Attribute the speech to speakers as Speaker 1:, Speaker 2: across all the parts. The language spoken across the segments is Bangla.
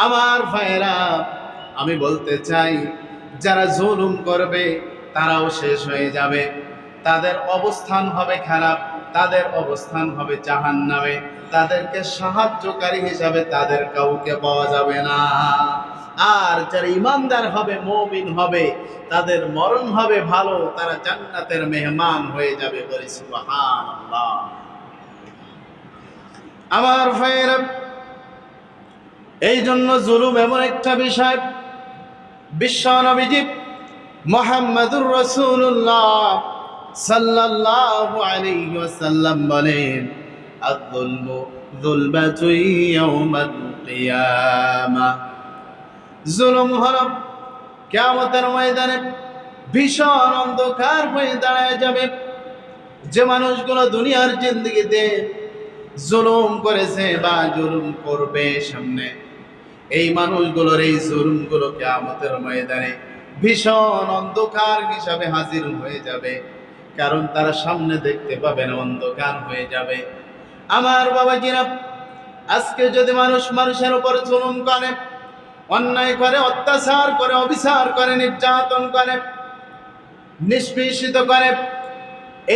Speaker 1: আমার ভাইরা, আমি বলতে চাই, যারা জুলুম করবে তারাও শেষ হয়ে যাবে, তাদের অবস্থান হবে খারাপ, তাদের অবস্থান হবে জাহান্নামে, তাদেরকে সাহায্যকারী হিসাবে তাদের কাউকে পাওয়া যাবে না। আর যারা ইমানদার হবে, মুমিন হবে, তাদের মরণ হবে ভালো, তারা জান্নাতের মেহমান হয়ে যাবে। বলি সুবহানাল্লাহ। আমার ভাইয়েরা, এই জন্য জুলুম এমন একটা বিষয়, বিশ্ব নবীজি মুহাম্মদুর রাসূলুল্লাহ সাল্লাল্লাহু আলাইহি ওয়াসাল্লাম বলেন, আয-যুলমু যুলমাতুন ইয়াউমাল কিয়ামা। জুলুম হলো কিয়ামতের ময়দানে ভীষণ অন্ধকার হয়ে দাঁড়ায় যাবে। যে মানুষগুলো দুনিয়ার জিন্দেগিতে জুলুম করেছে বা জুলুম করবে সামনে, এই মানুষগুলোর এই জুলুমগুলো কিয়ামতের ময়দানে ভীষণ অন্ধকার হিসাবে হাজির হয়ে যাবে। কারণ তারা সামনে দেখতে পাবে না, অন্ধকার হয়ে যাবে। আমার বাবাজিরা, আজকে যদি মানুষ মানুষের উপর জুলুম করে, অন্যায় করে, অত্যাচার করে, অবিচার করে, নির্যাতন করে, নিষ্পেষিত করে,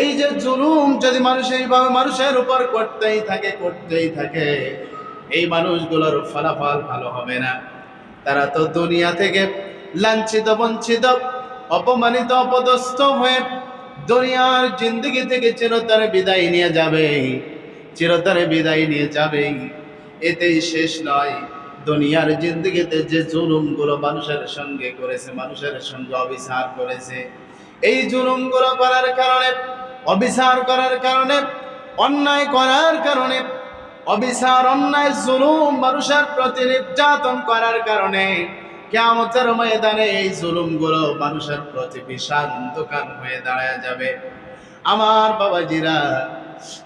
Speaker 1: এই যে জুলুম যদি মানুষ এইভাবে মানুষের উপর করতেই থাকে, এই মানুষগুলোর ফলাফল ভালো হবে না। তারা তো দুনিয়া থেকে লাঞ্ছিত, বঞ্চিত, অপমানিত, অপদস্থ হয়ে দুনিয়ার জিন্দগি থেকে চিরতরে বিদায় নিয়ে যাবে, চিরতরে বিদায় নিয়ে যাবে। এতেই শেষ নয়, দুনিয়ার জিন্দগিতে যে জুলুমগুলো মানুষের সঙ্গে করেছে, মানুষের সঙ্গে অবিচার করেছে, এই জুলুমগুলো করার কারণে, অবিচার করার কারণে, অন্যায় করার কারণে, অবিচার, অন্যায়, জুলুম, মানুষের প্রতি নির্যাতন করার কারণে কিয়ামতের ময়দানে এই জুলুমগুলো মানুষের প্রতি বিশাল অন্ধকার হয়ে দাঁড়ায় যাবে। আমার বাবাজিরা,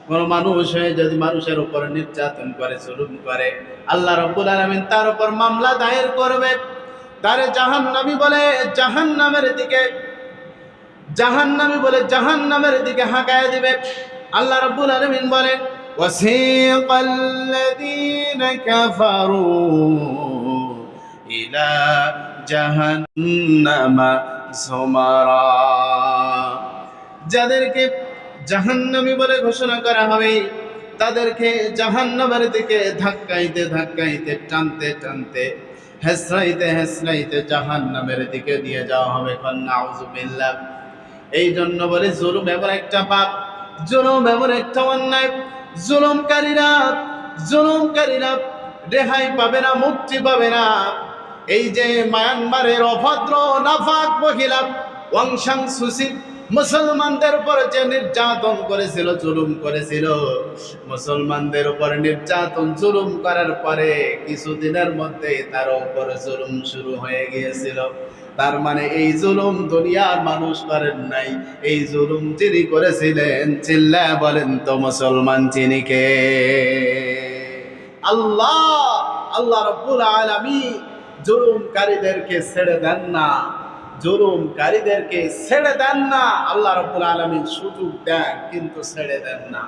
Speaker 1: কোন মানুষ হয়ে যদি মানুষের উপর নির্যাতন করে, জুলুম করে, আল্লাহ রাব্বুল আলামিন তার উপর মামলা দায়ের করবে, তারে জাহান্নামী বলে জাহান্নামের দিকে হাঁকায় দিবে। আল্লাহ রাব্বুল আলামিন বলেন, ওয়াসিকাল্লাযীনা কাফারু ইলা জাহান্নামা যুমারা। যাদেরকে জাহান্নামী বলে ঘোষণা করা হবে, তাদেরকে জাহান্নামের দিকে ধাক্কাইতে ধাক্কাইতে, টানতে টানতে, হেসরাইতে হেসরাইতে জাহান্নামের দিকে নিয়ে যাওয়া হবে। নাউযুবিল্লাহ। এই জন্য বলে জুলুম এমন একটা পাপ, জুলুম এমন একটা অন্যায়, জুলুমকারীরা রেহাই পাবে না, মুক্তি পাবে না। এই যে মায়ানমারের অভদ্র নাফাক মহিলা অং সান সু চি মুসলমানদের উপর যে নির্যাতন করেছিল, জুলুম করেছিল, মুসলমানদের উপর নির্যাতন, জুলুম করার পরে কিছুদিনের মধ্যে তার উপর জুলুম শুরু হয়ে গিয়েছিল। তার মানে এই জুলুম দুনিয়ার মানুষ করেন নাই, এই জুলুম যিনি করেছিলেন, চিল্লায়া বলেন তো মুসলমান যিনি কে? আল্লাহ। আল্লাহ রাব্বুল আলামিন জুলুমকারীদেরকে ছেড়ে দেন না, জুলুমকারীদেরকে ছেড়ে দেন না। আল্লাহ রাব্বুল আলামিন সুযোগ দেন কিন্তু ছেড়ে দেন না।